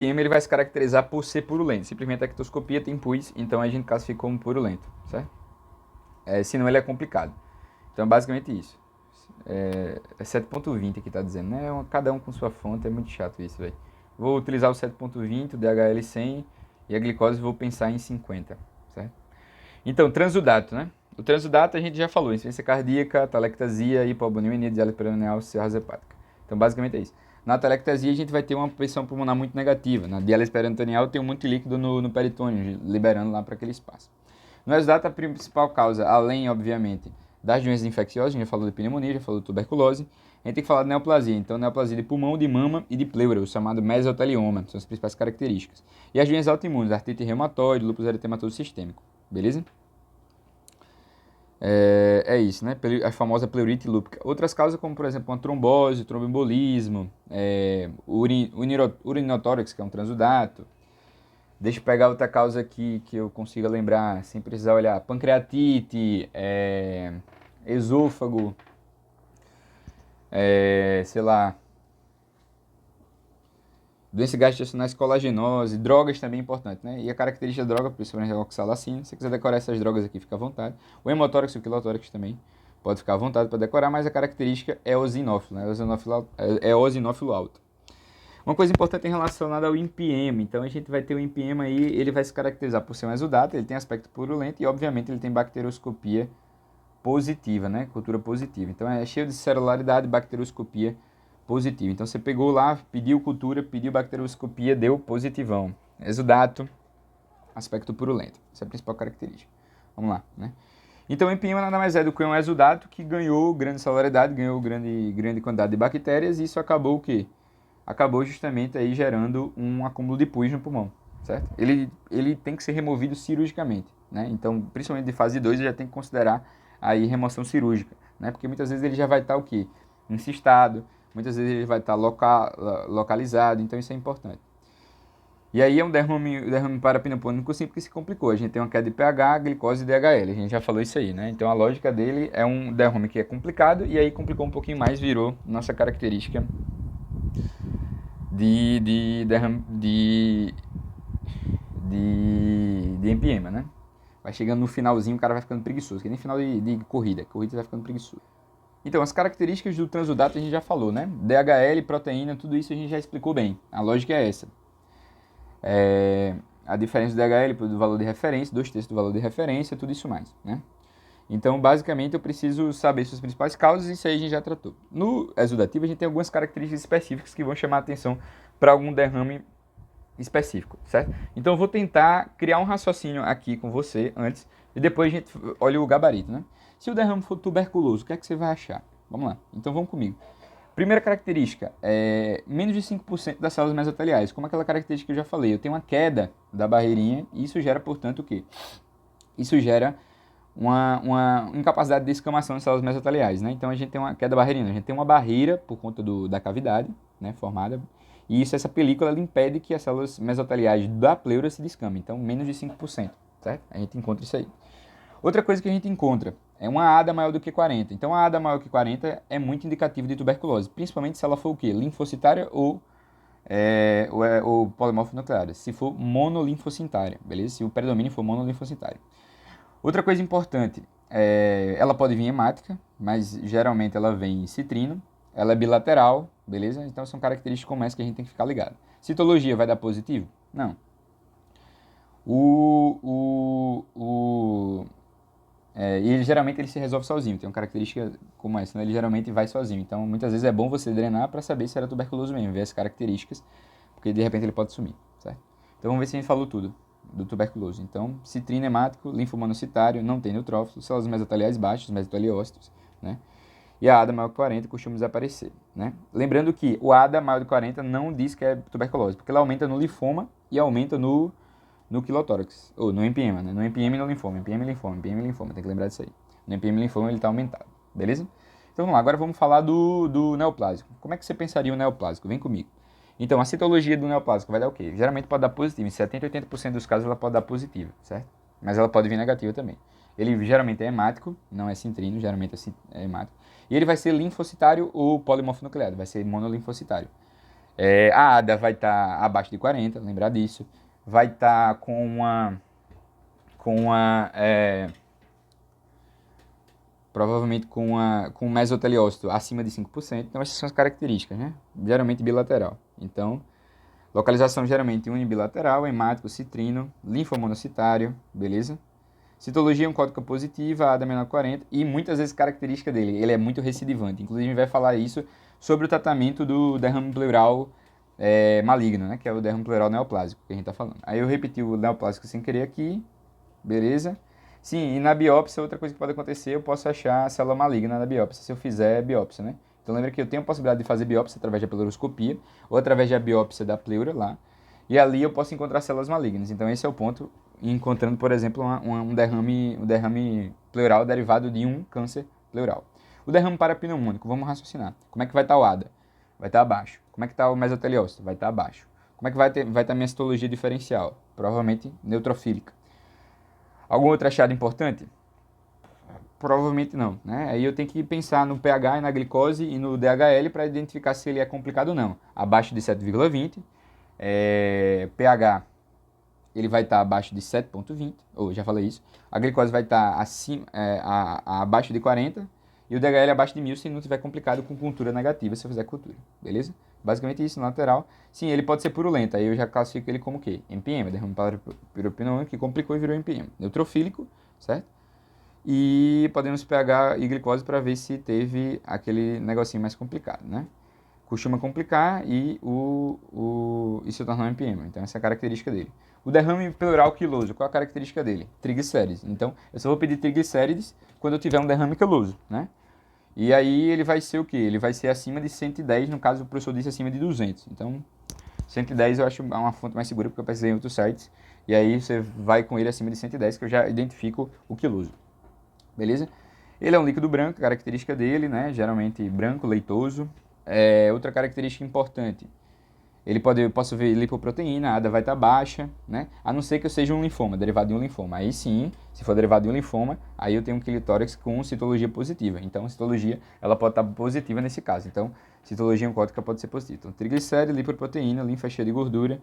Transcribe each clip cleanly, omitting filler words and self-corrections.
IEM ele vai se caracterizar por ser purulento. Simplesmente a ectoscopia tem pus, então a gente classifica como purulento, certo? Senão ele é complicado. Então, basicamente isso. É 7.20 que está dizendo, né? Cada um com sua fonte, é muito chato isso, velho. Vou utilizar o 7.20, o DHL 100 e a glicose vou pensar em 50, certo? Então, transudato, né? O transudato a gente já falou, insuficiência cardíaca, atelectasia, hipoalbuminemia, diálise peritoneal, cirrose hepática. Então, basicamente é isso. Na atelectasia a gente vai ter uma pressão pulmonar muito negativa. Na diálise peritoneal tem muito líquido no peritônio, liberando lá para aquele espaço. No exudato, a principal causa, além, obviamente, das doenças infecciosas, a gente já falou de pneumonia, já falou de tuberculose, a gente tem que falar de neoplasia. Então, neoplasia de pulmão, de mama e de pleura, o chamado mesotelioma, são as principais características. E as doenças autoimunes, artrite reumatoide, lúpus eritematoso sistêmico, beleza? É isso, né? A famosa pleurite lúpica. Outras causas, como por exemplo, uma trombose, tromboembolismo, urinotórax, que é um transudato. Deixa eu pegar outra causa aqui que eu consiga lembrar, sem precisar olhar. Pancreatite, esôfago, sei lá, doenças gastrointestinais, colagenose, drogas também é importante, né? E a característica da droga, principalmente a oxalacina, se você quiser decorar essas drogas aqui, fica à vontade. O hemotórax e o quilotórax também, pode ficar à vontade para decorar, mas a característica é osinófilo, né? É osinófilo alto. Uma coisa importante relacionada ao INPM, então a gente vai ter o INPM aí, ele vai se caracterizar por ser um exudato, ele tem aspecto purulento e obviamente ele tem bacterioscopia positiva, né? Cultura positiva. Então é cheio de celularidade e bacterioscopia positiva. Então você pegou lá, pediu cultura, pediu bacterioscopia, deu positivão. Exudato, aspecto purulento. Essa é a principal característica. Vamos lá, né? Então o empiema nada mais é do que um exudato que ganhou grande celularidade, ganhou grande quantidade de bactérias e isso acabou o quê? Acabou justamente aí gerando um acúmulo de pus no pulmão, certo? Ele tem que ser removido cirurgicamente, né? Então, principalmente de fase 2, já tem que considerar aí remoção cirúrgica, né? Porque muitas vezes ele já vai estar o quê? Encistado, muitas vezes ele vai estar localizado, então isso é importante. E aí é um derrame parapneumonêmico simples que se complicou. A gente tem uma queda de pH, glicose e DHL. A gente já falou isso aí, né? Então a lógica dele é um derrame que é complicado e aí complicou um pouquinho mais, virou nossa característica de empiema, né? Vai chegando no finalzinho, o cara vai ficando preguiçoso, que nem final de corrida vai ficando preguiçoso. Então, as características do transudato a gente já falou, né? DHL, proteína, tudo isso a gente já explicou bem. A lógica é essa. A diferença do DHL do valor de referência, 2/3 do valor de referência, tudo isso mais, né? Então, basicamente, eu preciso saber suas principais causas e isso aí a gente já tratou. No exudativo, a gente tem algumas características específicas que vão chamar a atenção para algum derrame específico, certo? Então, eu vou tentar criar um raciocínio aqui com você antes e depois a gente olha o gabarito, né? Se o derrame for tuberculoso, o que é que você vai achar? Vamos lá, então vamos comigo. Primeira característica, menos de 5% das células mesoteliais. Como aquela característica que eu já falei, eu tenho uma queda da barreirinha e isso gera, portanto, o quê? Isso gera uma incapacidade de escamação das células mesoteliais, né? Então a gente tem uma queda barreirina, a gente tem uma barreira por conta da cavidade, né, formada, e essa película ela impede que as células mesoteliais da pleura se descamem, então menos de 5%, certo? A gente encontra isso aí. Outra coisa que a gente encontra é uma ADA maior do que 40. Então a ADA maior que 40 é muito indicativo de tuberculose, principalmente se ela for o quê? Linfocitária ou polimorfo nuclear. Se for monolinfocitária, beleza? Se o predomínio for monolinfocitário. Outra coisa importante, ela pode vir hemática, mas geralmente ela vem em citrino. Ela é bilateral, beleza? Então são características como essa que a gente tem que ficar ligado. Citologia vai dar positivo? Não. E ele geralmente ele se resolve sozinho, tem uma característica como essa, né? Ele geralmente vai sozinho. Então muitas vezes é bom você drenar para saber se era tuberculoso mesmo, ver as características, porque de repente ele pode sumir, certo? Então vamos ver se a gente falou tudo do tuberculoso. Então, citrino hemático, linfomonocitário, não tem neutrófilo, células mesoteliais baixas, mesoteliócitos, né? E a ADA maior que 40 costuma desaparecer, né? Lembrando que o ADA maior de 40 não diz que é tuberculose, porque ela aumenta no linfoma e aumenta no quilotórax, ou no empiema, né? No empiema e no linfoma, empiema e linfoma, tem que lembrar disso aí. No empiema e linfoma ele está aumentado, beleza? Então vamos lá, agora vamos falar do neoplásico. Como é que você pensaria o neoplásico? Vem comigo. Então, a citologia do neoplásico vai dar o quê? Geralmente pode dar positivo, em 70 a 80% dos casos ela pode dar positiva, certo? Mas ela pode vir negativa também. Ele geralmente é hemático, não é citrino, geralmente é hemático. E ele vai ser linfocitário ou polimorfo nucleado, vai ser monolinfocitário. A ADA vai estar abaixo de 40, lembrar disso. Vai estar provavelmente com um mesoteliócito acima de 5%. Então, essas são as características, né? Geralmente bilateral. Então, localização geralmente unibilateral, hemático, citrino, linfomonocitário, beleza? Citologia oncótica positiva, ADA menor que 40, e muitas vezes característica dele, ele é muito recidivante. Inclusive, a gente vai falar isso sobre o tratamento do derrame pleural maligno, né? Que é o derrame pleural neoplásico que a gente está falando. Aí eu repeti o neoplásico sem querer aqui, beleza? Sim, e na biópsia, outra coisa que pode acontecer, eu posso achar a célula maligna na biópsia, se eu fizer biópsia, né? Então lembra que eu tenho a possibilidade de fazer biópsia através da pleuroscopia, ou através da biópsia da pleura lá, e ali eu posso encontrar células malignas. Então esse é o ponto, encontrando, por exemplo, um derrame pleural derivado de um câncer pleural. O derrame parapneumônico, vamos raciocinar. Como é que vai estar o ADA? Vai estar abaixo. Como é que está o mesoteliócito? Vai estar abaixo. Como é que vai estar a minha citologia diferencial? Provavelmente neutrofílica. Algum outro achado importante? Provavelmente não, né? Aí eu tenho que pensar no pH e na glicose e no DHL para identificar se ele é complicado ou não. Abaixo de 7,20, pH ele vai estar abaixo de 7,20, ou já falei isso. A glicose vai estar abaixo de 40 e o DHL abaixo de 1000 se não tiver complicado com cultura negativa, se eu fizer cultura, beleza? Basicamente isso, no lateral. Sim, ele pode ser purulento, aí eu já classifico ele como o quê? MPM, derrame parapneumônico que complicou e virou MPM. Neutrofílico, certo? E podemos pegar e glicose para ver se teve aquele negocinho mais complicado, né? Costuma complicar e se tornar um MPM. Então, essa é a característica dele. O derrame pleural quiloso, qual a característica dele? Triglicérides. Então, eu só vou pedir triglicérides quando eu tiver um derrame quiloso, né? E aí, ele vai ser o quê? Ele vai ser acima de 110, no caso, o professor disse acima de 200. Então, 110 eu acho uma fonte mais segura, porque eu pesquisei em outros sites. E aí, você vai com ele acima de 110, que eu já identifico o quiloso. Beleza? Ele é um líquido branco, característica dele, né? Geralmente branco, leitoso. Outra característica importante, eu posso ver lipoproteína, a ADA vai estar baixa, né? A não ser que eu seja um linfoma, derivado de um linfoma. Aí sim, se for derivado de um linfoma, aí eu tenho um quilotórax com citologia positiva. Então, a citologia, ela pode estar positiva nesse caso. Então, citologia oncótica pode ser positiva. Então, triglicérides, lipoproteína, linfa cheia de gordura,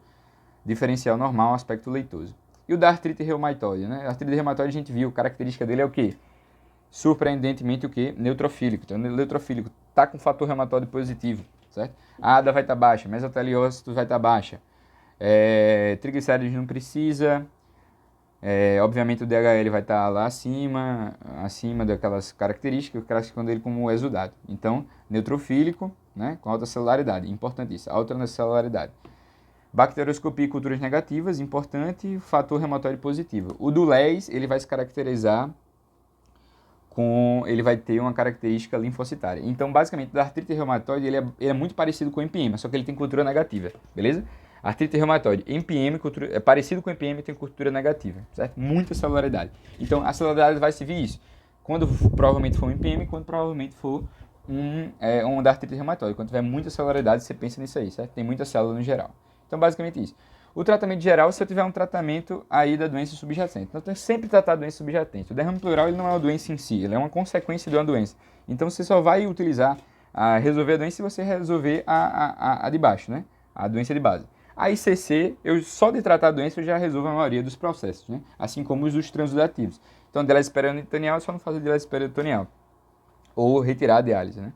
diferencial normal, aspecto leitoso. E o da artrite reumatoide, né? A artrite reumatoide a gente viu, a característica dele é o quê? Surpreendentemente o que? Neutrofílico. Então, neutrofílico está com fator reumatoide positivo, certo? A ADA vai estar baixa, mesoteliócito vai estar baixa, triglicérides não precisa, obviamente o DHL vai estar lá acima daquelas características, classificando ele como exudado. Então, neutrofílico, né, com alta celularidade, importante isso, alta celularidade. Bacterioscopia e culturas negativas, importante, fator reumatoide positivo. O do LES, ele vai se caracterizar ele vai ter uma característica linfocitária. Então, basicamente, da artrite reumatoide, ele é muito parecido com o MPM, só que ele tem cultura negativa, beleza? Artrite reumatoide, MPM, é parecido com o MPM, tem cultura negativa, certo? Muita celularidade. Então, a celularidade vai se vir isso. Quando provavelmente for um MPM, quando provavelmente for um da artrite reumatoide. Quando tiver muita celularidade, você pensa nisso aí, certo? Tem muita célula no geral. Então, basicamente isso. O tratamento geral, se eu tiver um tratamento aí da doença subjacente. Então, eu tenho que sempre tratar a doença subjacente. O derrame pleural ele não é uma doença em si, ele é uma consequência de uma doença. Então, você só vai utilizar, resolver a doença se você resolver a de baixo, né? A doença de base. A ICC, só de tratar a doença, eu já resolvo a maioria dos processos, né? Assim como os transudativos. Então, diálise peritoneal, eu só não faço diálise peritoneal. Ou retirar a diálise, né?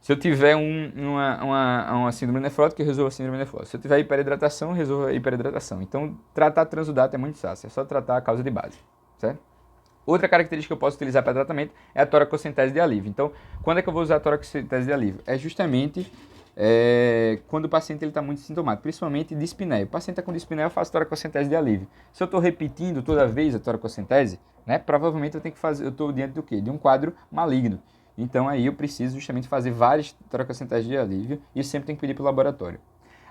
Se eu tiver uma síndrome nefrótica, eu resolvo a síndrome nefrótica. Se eu tiver hiperidratação, eu resolvo a hiperidratação. Então, tratar transudato é muito fácil, é só tratar a causa de base, certo? Outra característica que eu posso utilizar para tratamento é a toracocentese de alívio. Então, quando é que eu vou usar a toracocentese de alívio? É justamente quando o paciente está muito sintomático, principalmente dispneia. O paciente está com dispneia, eu faço toracocentese de alívio. Se eu estou repetindo toda vez a toracocentese, né, provavelmente eu estou diante do quê? De um quadro maligno. Então, aí eu preciso justamente fazer várias toracocenteses de alívio e sempre tenho que pedir para o laboratório.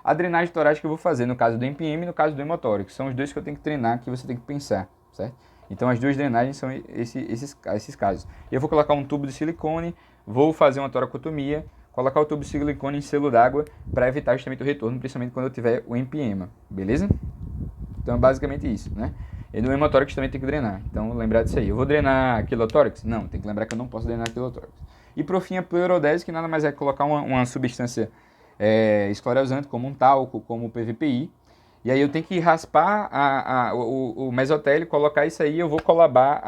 A drenagem torácica eu vou fazer no caso do MPM e no caso do hemotórico. São os dois que eu tenho que treinar, que você tem que pensar, certo? Então, as duas drenagens são esses casos. Eu vou colocar um tubo de silicone, vou fazer uma toracotomia, colocar o tubo de silicone em selo d'água para evitar justamente o retorno, principalmente quando eu tiver o empiema, beleza? Então, é basicamente isso, né? E no hemotórax também tem que drenar. Então, lembrar disso aí. Eu vou drenar quilotórax? Não, tem que lembrar que eu não posso drenar quilotórax. E por fim, a pleurodese, que nada mais é colocar uma substância esclerosante, como um talco, como o PVPI. E aí eu tenho que raspar o mesotélio, colocar isso aí, eu vou colabar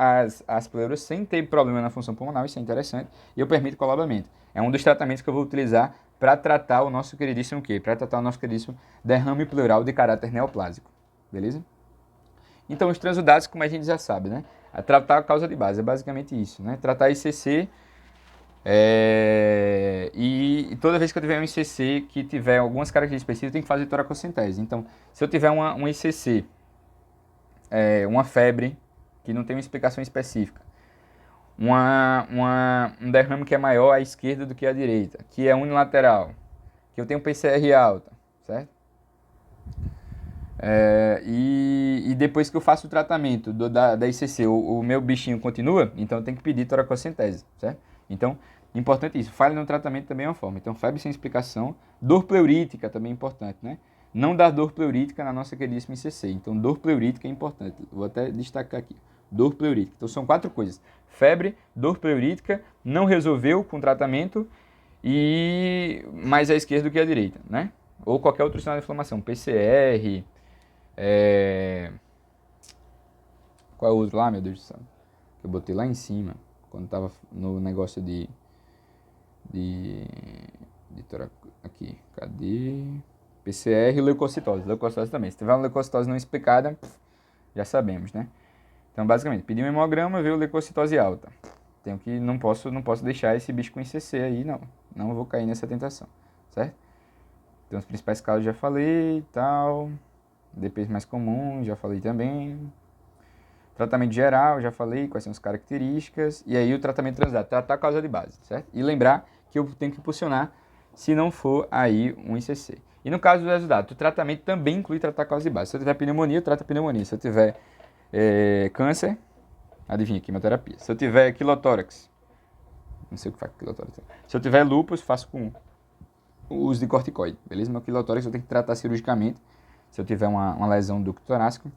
as pleuras sem ter problema na função pulmonar, isso é interessante, e eu permito colabamento. É um dos tratamentos que eu vou utilizar para tratar o nosso queridíssimo quê? Para tratar o nosso queridíssimo derrame pleural de caráter neoplásico, beleza? Então os transudados, como a gente já sabe, né? A tratar a causa de base, é basicamente isso, né? Tratar ICC, e toda vez que eu tiver um ICC que tiver algumas características específicas, eu tenho que fazer toracocentese. Então, se eu tiver um ICC, uma febre, que não tem uma explicação específica, um derrame que é maior à esquerda do que à direita, que é unilateral, que eu tenho PCR alta, certo? E depois que eu faço o tratamento da ICC, o meu bichinho continua, então eu tenho que pedir toracocentese, certo? Então, importante isso. Falha no tratamento também é uma forma. Então, febre sem explicação. Dor pleurítica também é importante, né? Não dar dor pleurítica na nossa queridíssima ICC. Então, dor pleurítica é importante. Vou até destacar aqui. Dor pleurítica. Então, são 4 coisas. Febre, dor pleurítica, não resolveu com tratamento e mais à esquerda do que à direita, né? Ou qualquer outro sinal de inflamação. PCR, qual é o outro lá, meu Deus do céu? Que eu botei lá em cima, quando tava no negócio de aqui, cadê? PCR e leucocitose. Leucocitose também. Se tiver uma leucocitose não explicada, já sabemos, né? Então, basicamente, pedir um hemograma, ver leucocitose alta. Não posso deixar esse bicho com ICC aí, não. Não vou cair nessa tentação, certo? Então, os principais casos já falei e tal. DPs mais comuns, já falei também. Tratamento geral, já falei quais são as características. E aí o tratamento transdado, tratar a causa de base, certo? E lembrar que eu tenho que impulsionar se não for aí um ICC. E no caso do resultado, o tratamento também inclui tratar a causa de base. Se eu tiver pneumonia, eu trato a pneumonia. Se eu tiver câncer, adivinha, quimioterapia. Se eu tiver quilotórax, não sei o que faz com quilotórax. Se eu tiver lúpus, faço com o uso de corticoide, beleza? Meu quilotórax eu tenho que tratar cirurgicamente, se eu tiver uma lesão do ducto torácico,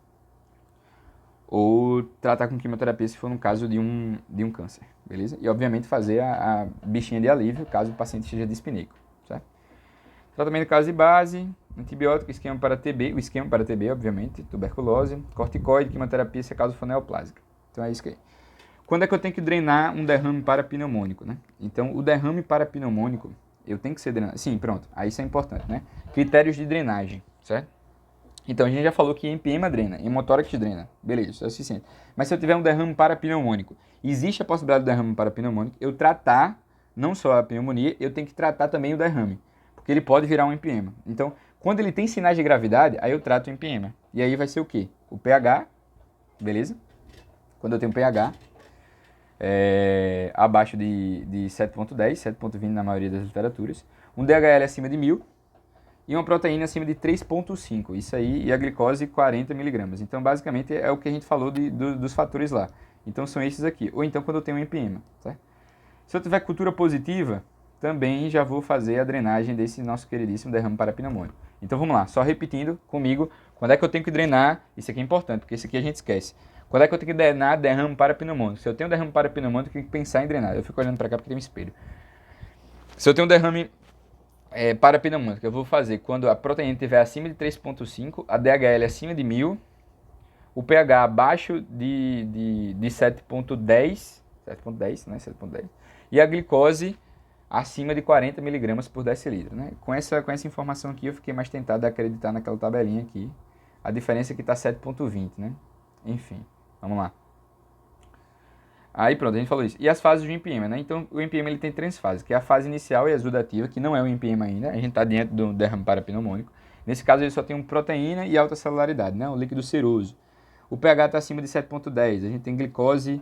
ou tratar com quimioterapia se for no caso de um câncer, beleza? E obviamente fazer a bichinha de alívio caso o paciente esteja dispineico, certo? Tratamento de caso de base, antibiótico, esquema para TB, obviamente, tuberculose, corticoide, quimioterapia se a causa for neoplásica. Então é isso aí. Quando é que eu tenho que drenar um derrame parapneumônico, né? Então o derrame parapneumônico, eu tenho que ser drenado. Sim, pronto, aí isso é importante, né? Critérios de drenagem, certo? Então, a gente já falou que empiema drena, hemotórax drena. Beleza, isso é suficiente. Mas se eu tiver um derrame parapneumônico, existe a possibilidade do derrame parapneumônico, eu tratar não só a pneumonia, eu tenho que tratar também o derrame, porque ele pode virar um empiema. Então, quando ele tem sinais de gravidade, aí eu trato o empiema. E aí vai ser o quê? O pH, beleza? Quando eu tenho pH abaixo de 7.10, 7.20 na maioria das literaturas, um DHL acima de 1000, e uma proteína acima de 3,5. Isso aí, e a glicose 40 miligramas. Então, basicamente, é o que a gente falou dos fatores lá. Então, são esses aqui. Ou então, quando eu tenho um empiema, certo? Se eu tiver cultura positiva, também já vou fazer a drenagem desse nosso queridíssimo derrame parapneumônico. Então, vamos lá. Só repetindo comigo, quando é que eu tenho que drenar? Isso aqui é importante, porque isso aqui a gente esquece. Quando é que eu tenho que drenar derrame parapneumônico? Se eu tenho derrame parapneumônico, eu tenho que pensar em drenar. Eu fico olhando para cá porque tem um espelho. Se eu tenho derrame parapneumônica, eu vou fazer quando a proteína estiver acima de 3,5, a DHL acima de 1000, o pH abaixo de 7,10, 7,10, né? 7,10, e a glicose acima de 40 miligramas por decilitro, né? Com essa informação aqui, eu fiquei mais tentado a acreditar naquela tabelinha aqui. A diferença é que está 7,20, né? Enfim, vamos lá. Aí pronto, a gente falou isso. E as fases do empiema, né? Então o empiema ele tem 3 fases, que é a fase inicial e exudativa, que não é um empiema ainda, a gente está dentro do derrame parapneumônico. Nesse caso ele só tem proteína e alta celularidade, né? O líquido seroso. O pH está acima de 7,10, a gente tem glicose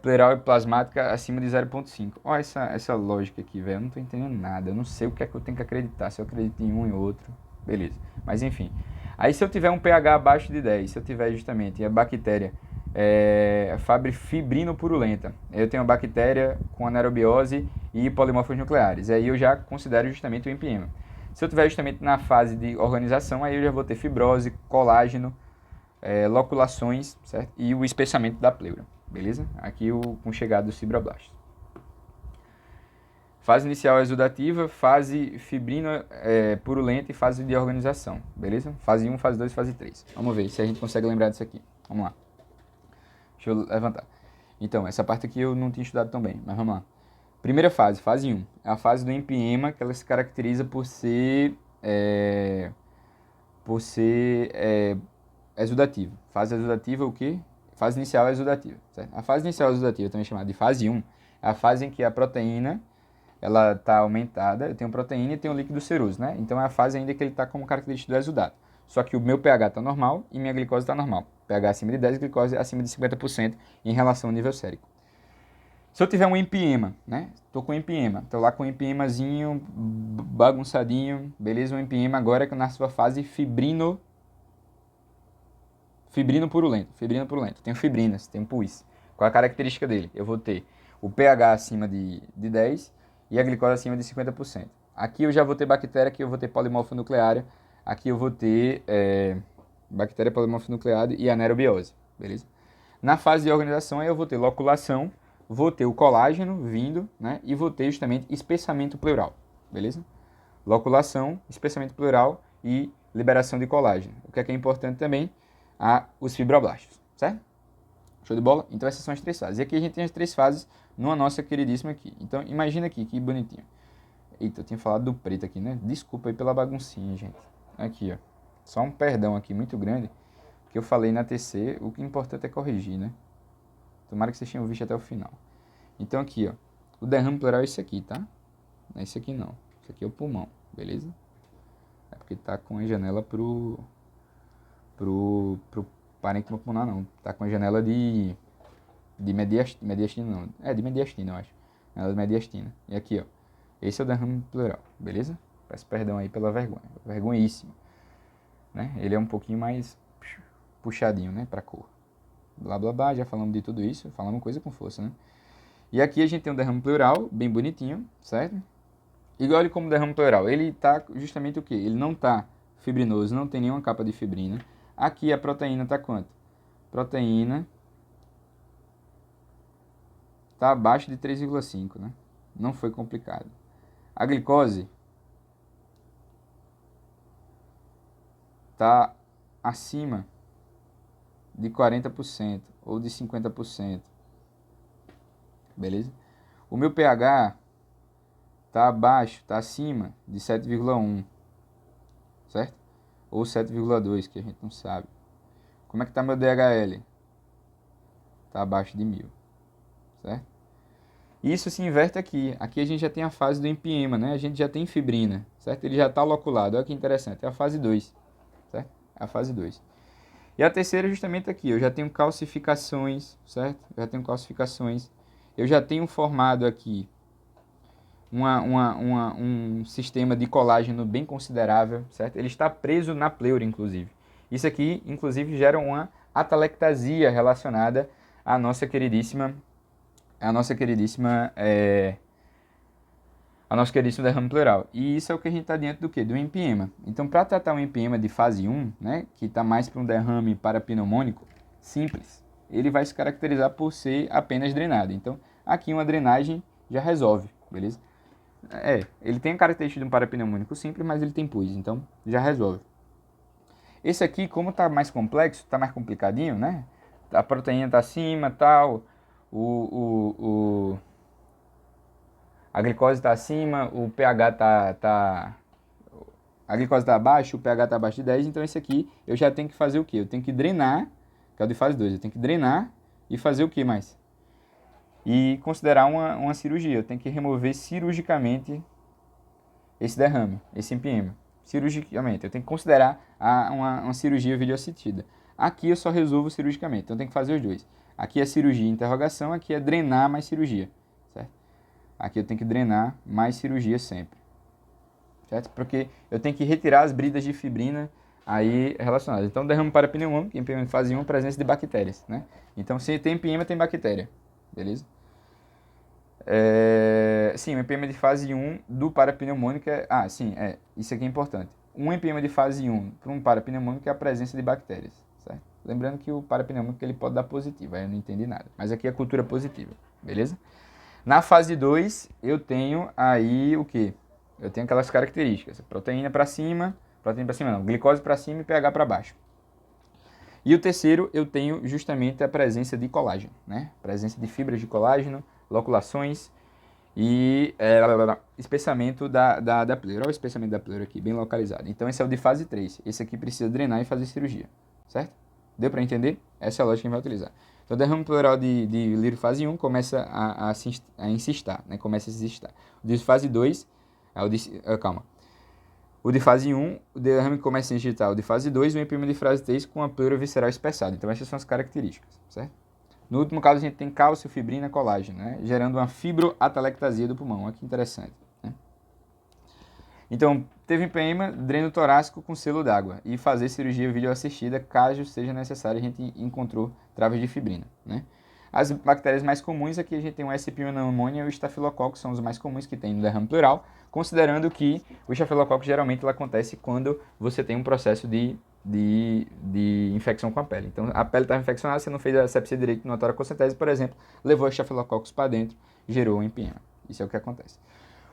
pleural e plasmática acima de 0,5. Olha essa lógica aqui, velho, eu não estou entendendo nada, eu não sei o que é que eu tenho que acreditar, se eu acredito em um e outro, beleza. Mas enfim, aí se eu tiver um pH abaixo de 10, se eu tiver justamente a bactéria Fabry fibrino purulenta, eu tenho uma bactéria com anaerobiose e polimorfos nucleares, aí eu já considero justamente o empiema. Se eu tiver justamente na fase de organização, aí eu já vou ter fibrose, colágeno, loculações, certo? E o espessamento da pleura, beleza? Aqui com chegada dos fibroblastos. Fase inicial exudativa, fase fibrino purulenta e fase de organização, beleza? Fase 1, fase 2, fase 3. Vamos ver se a gente consegue lembrar disso aqui. Vamos lá. Deixa eu levantar. Então, essa parte aqui eu não tinha estudado tão bem, mas vamos lá. Primeira fase, fase 1. É a fase do empiema, que ela se caracteriza por ser exudativa. Fase exudativa, o quê? Fase inicial exudativa, certo? A fase inicial exudativa, também chamada de fase 1, é a fase em que a proteína ela está aumentada, eu tenho proteína e tenho líquido seroso, né? Então é a fase ainda que ele está como característica do exudato. Só que o meu pH está normal e minha glicose está normal. pH acima de 10, glicose acima de 50% em relação ao nível sérico. Se eu tiver um empiema, né? Tô com empiema, tô lá com um empiemazinho bagunçadinho, beleza? Um empiema agora que na sua fase fibrino purulento. Tenho fibrinas, tenho pus. Qual a característica dele? Eu vou ter o pH acima de 10 e a glicose acima de 50%. Aqui eu já vou ter bactéria, aqui eu vou ter polimorfonucleária, aqui eu vou ter bactéria polimorfonucleada e anaerobiose, beleza? Na fase de organização aí eu vou ter loculação, vou ter o colágeno vindo, né? E vou ter justamente espessamento pleural, beleza? Loculação, espessamento pleural e liberação de colágeno. O que é importante também? Os fibroblastos, certo? Show de bola? Então essas são as 3 fases. E aqui a gente tem as 3 fases numa nossa queridíssima aqui. Então imagina aqui, que bonitinho. Eita, eu tinha falado do preto aqui, né? Desculpa aí pela baguncinha, gente. Aqui, ó. Só um perdão aqui muito grande, que eu falei na TC, o que é importante é corrigir, né? Tomara que vocês tenham visto até o final. Então aqui, ó. O derrame pleural é esse aqui, tá? Não é esse aqui não. Esse aqui é o pulmão, beleza? É porque tá com a janela pro parênquima pulmonar não. Tá com a janela de mediastina não. De mediastina, eu acho. Janela de mediastina. E aqui, ó. Esse é o derrame pleural, beleza? Peço perdão aí pela vergonha. Vergonhíssimo. Né? Ele é um pouquinho mais puxadinho, né? Pra cor. Blá, blá, blá. Já falamos de tudo isso. Falamos coisa com força, né? E aqui a gente tem um derrame pleural, bem bonitinho, certo? E olha como derrame pleural. Ele tá justamente o quê? Ele não tá fibrinoso, não tem nenhuma capa de fibrina. Aqui a proteína tá quanto? Proteína tá abaixo de 3,5, né? Não foi complicado. A glicose tá acima de 40% ou de 50%. Beleza? O meu pH tá abaixo, tá acima de 7,1, certo? Ou 7,2, que a gente não sabe. Como é que tá meu DHL? Tá abaixo de 1000, certo? Isso se inverte aqui. Aqui a gente já tem a fase do empiema, né? A gente já tem fibrina, certo? Ele já está loculado. Olha que interessante. É a fase 2, certo? É a fase 2. E a terceira justamente aqui. Eu já tenho calcificações, certo? Eu já tenho calcificações. Eu já tenho formado aqui um sistema de colágeno bem considerável, certo? Ele está preso na pleura, inclusive. Isso aqui, inclusive, gera uma atelectasia relacionada à nossa queridíssima derrame pleural. E isso é o que a gente está dentro do quê? Do empiema. Então, para tratar um empiema de fase 1, né, que está mais para um derrame parapneumônico simples, ele vai se caracterizar por ser apenas drenado. Então, aqui uma drenagem já resolve, beleza? Ele tem a característica de um parapneumônico simples, mas ele tem pus, então já resolve. Esse aqui, como está mais complexo, está mais complicadinho, né? A proteína está acima, tal, a glicose está acima, o pH a glicose está abaixo, o pH está abaixo de 10, então esse aqui eu já tenho que fazer o quê? Eu tenho que drenar, que é o de fase 2, eu tenho que drenar e fazer o que mais? E considerar uma cirurgia, eu tenho que remover cirurgicamente esse derrame, esse empiema. Cirurgicamente, eu tenho que considerar uma cirurgia videoassistida. Aqui eu só resolvo cirurgicamente, então eu tenho que fazer os dois. Aqui é cirurgia e interrogação, aqui é drenar mais cirurgia, certo? Aqui eu tenho que drenar mais cirurgia sempre, certo? Porque eu tenho que retirar as bridas de fibrina aí relacionadas. Então, derrame parapneumônico, empiema de fase 1, presença de bactérias, né? Então, se tem empiema, tem bactéria, beleza? Sim, o empiema de fase 1 do parapneumônico isso aqui é importante. Um empiema de fase 1 para um parapneumônico é a presença de bactérias, certo? Lembrando que o parapneumônico ele pode dar positivo, aí eu não entendi nada. Mas aqui é cultura positiva, beleza? Na fase 2, eu tenho aí o quê? Eu tenho aquelas características. Proteína para cima não, glicose para cima e pH para baixo. E o terceiro, eu tenho justamente a presença de colágeno, né? Presença de fibras de colágeno, loculações e espessamento da pleura. Olha o espessamento da pleura aqui, bem localizado. Então esse é o de fase 3. Esse aqui precisa drenar e fazer cirurgia, certo? Deu para entender? Essa é a lógica que a gente vai utilizar. Então, o derrame pleural de lírio fase 1 começa a incistar, né? Começa a se incistar. O de fase 2, calma. O de fase 1, o derrame começa a incistar. O de fase 2, o empima de fase 3 com a pleura visceral espessada. Então, essas são as características, certo? No último caso, a gente tem cálcio, fibrina, colágeno, né? Gerando uma fibroatelectasia do pulmão. Olha que interessante, né? Então, teve empema, dreno torácico com selo d'água e fazer cirurgia videoassistida, caso seja necessário. A gente encontrou traves de fibrina, né? As bactérias mais comuns aqui a gente tem o S. pneumoniae e o estafilococcus, são os mais comuns que tem no derrame pleural, considerando que o estafilococcus geralmente acontece quando você tem um processo de infecção com a pele. Então, a pele estava infeccionada, você não fez a asepsia direito na toracocentese, por exemplo, levou o estafilococcus para dentro, gerou um empema. Isso é o que acontece.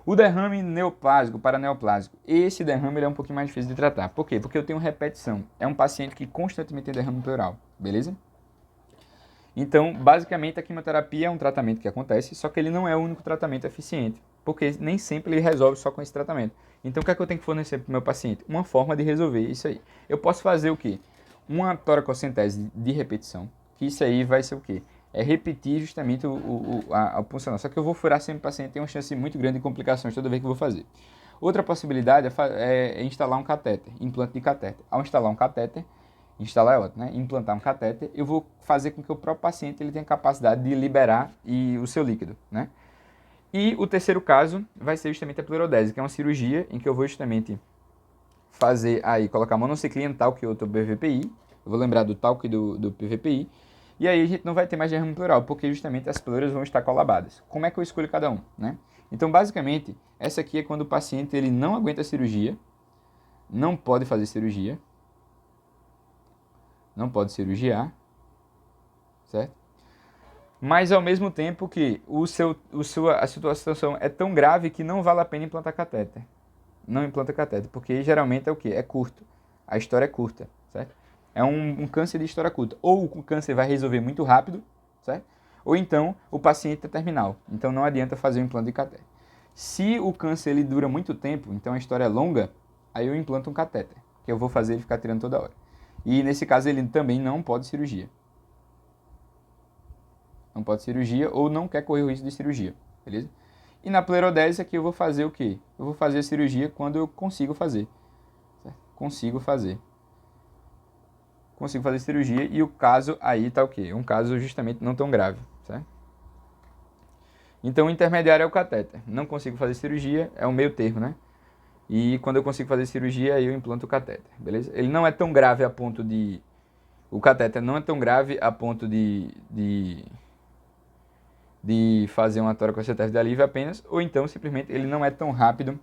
O derrame neoplásico, paraneoplásico, esse derrame ele é um pouquinho mais difícil de tratar. Por quê? Porque eu tenho repetição. É um paciente que constantemente tem derrame pleural, beleza? Então, basicamente, a quimioterapia é um tratamento que acontece, só que ele não é o único tratamento eficiente, porque nem sempre ele resolve só com esse tratamento. Então, o que é que eu tenho que fornecer para o meu paciente? Uma forma de resolver isso aí. Eu posso fazer o quê? Uma toracocentese de repetição, que isso aí vai ser o quê? É repetir justamente a funcional. Só que eu vou furar sempre o paciente, tem uma chance muito grande de complicações toda vez que eu vou fazer. Outra possibilidade é instalar um catéter, implante de catéter. Ao instalar um catéter, instalar é ótimo, né? Implantar um catéter, eu vou fazer com que o próprio paciente ele tenha capacidade de liberar o seu líquido, né? E o terceiro caso vai ser justamente a pleurodese, que é uma cirurgia em que eu vou justamente fazer aí, colocar monociclina, talco e outro PVPI. Eu vou lembrar do talco e do PVPI. E aí a gente não vai ter mais derrame pleural, porque justamente as pleuras vão estar colabadas. Como é que eu escolho cada um, né? Então, basicamente, essa aqui é quando o paciente ele não aguenta a cirurgia, não pode fazer cirurgia, não pode cirurgiar, certo? Mas ao mesmo tempo que a situação é tão grave que não vale a pena implantar catéter. Não implanta catéter, porque geralmente é o quê? É curto. A história é curta, certo? É um câncer de história curta. Ou o câncer vai resolver muito rápido, certo? Ou então o paciente é terminal. Então não adianta fazer o implante de catéter. Se o câncer ele dura muito tempo, então a história é longa, aí eu implanto um catéter, que eu vou fazer ele ficar tirando toda hora. E nesse caso ele também não pode cirurgia. Não pode cirurgia ou não quer correr o risco de cirurgia, beleza? E na pleurodese aqui eu vou fazer o quê? Eu vou fazer a cirurgia quando eu consigo fazer. Certo? Consigo fazer cirurgia e o caso aí tá o quê? Um caso justamente não tão grave, certo? Então o intermediário é o catéter. Não consigo fazer cirurgia, é o meio termo, né? E quando eu consigo fazer cirurgia, aí eu implanto o catéter, beleza? Ele não é tão grave a ponto de... O catéter não é tão grave a ponto de fazer uma toracocentese de alívio apenas, ou então simplesmente ele não é tão rápido,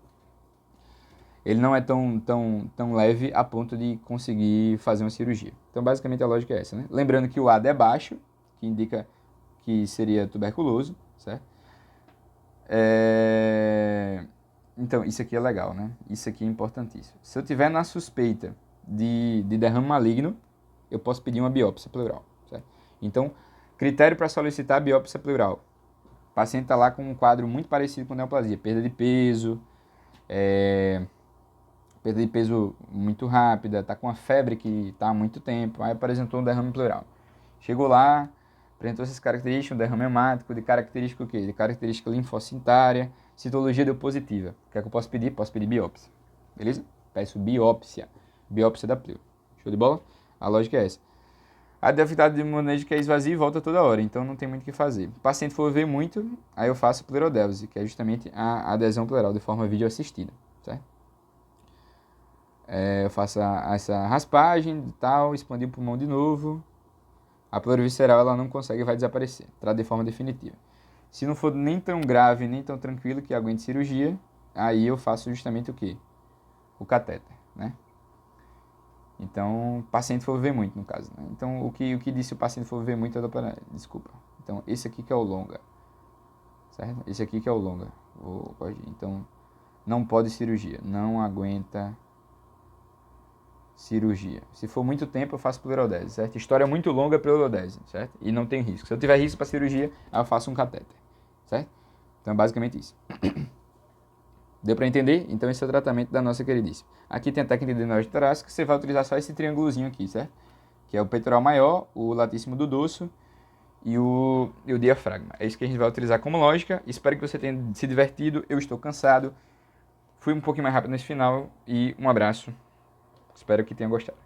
ele não é tão leve a ponto de conseguir fazer uma cirurgia. Então basicamente a lógica é essa, né? Lembrando que o AD é baixo, que indica que seria tuberculoso, certo? Então isso aqui é legal, né? Isso aqui é importantíssimo. Se eu tiver na suspeita de derrame maligno, eu posso pedir uma biópsia pleural, certo? Então, critério para solicitar a biópsia pleural. O paciente está lá com um quadro muito parecido com neoplasia, perda de peso muito rápida, está com uma febre que está há muito tempo, aí apresentou um derrame pleural. Chegou lá, apresentou essas características, um derrame hemático, de característica o quê? De característica linfocitária, citologia deu positiva. O que é que eu posso pedir? Posso pedir biópsia, beleza? Peço biópsia da pleura. Show de bola? A lógica é essa. A defeitado de manejo que é esvazia e volta toda hora, então não tem muito o que fazer. O paciente for ver muito, aí eu faço pleurodélise, que é justamente a adesão pleural de forma videoassistida, certo? Eu faço essa raspagem e tal, expandir o pulmão de novo. A pleura visceral ela não consegue, vai desaparecer, trata de forma definitiva. Se não for nem tão grave, nem tão tranquilo que aguente cirurgia, aí eu faço justamente o quê? O catéter, né? Então, o paciente for viver muito, no caso, né? Então, o que disse o paciente for viver muito, eu dou para... Desculpa. Então, esse aqui que é o longa, certo? Esse aqui que é o longa. Vou corrigir. Então, não pode cirurgia. Não aguenta cirurgia. Se for muito tempo, eu faço pleurodese, certo? História muito longa, pleurodese, certo? E não tem risco. Se eu tiver risco para cirurgia, aí eu faço um catéter, certo? Então, é basicamente isso. Deu para entender? Então, esse é o tratamento da nossa queridíssima. Aqui tem a técnica de adenoide torácica, você vai utilizar só esse triângulozinho aqui, certo? Que é o peitoral maior, o latíssimo do dorso e o diafragma. É isso que a gente vai utilizar como lógica. Espero que você tenha se divertido. Eu estou cansado. Fui um pouquinho mais rápido nesse final e um abraço. Espero que tenha gostado.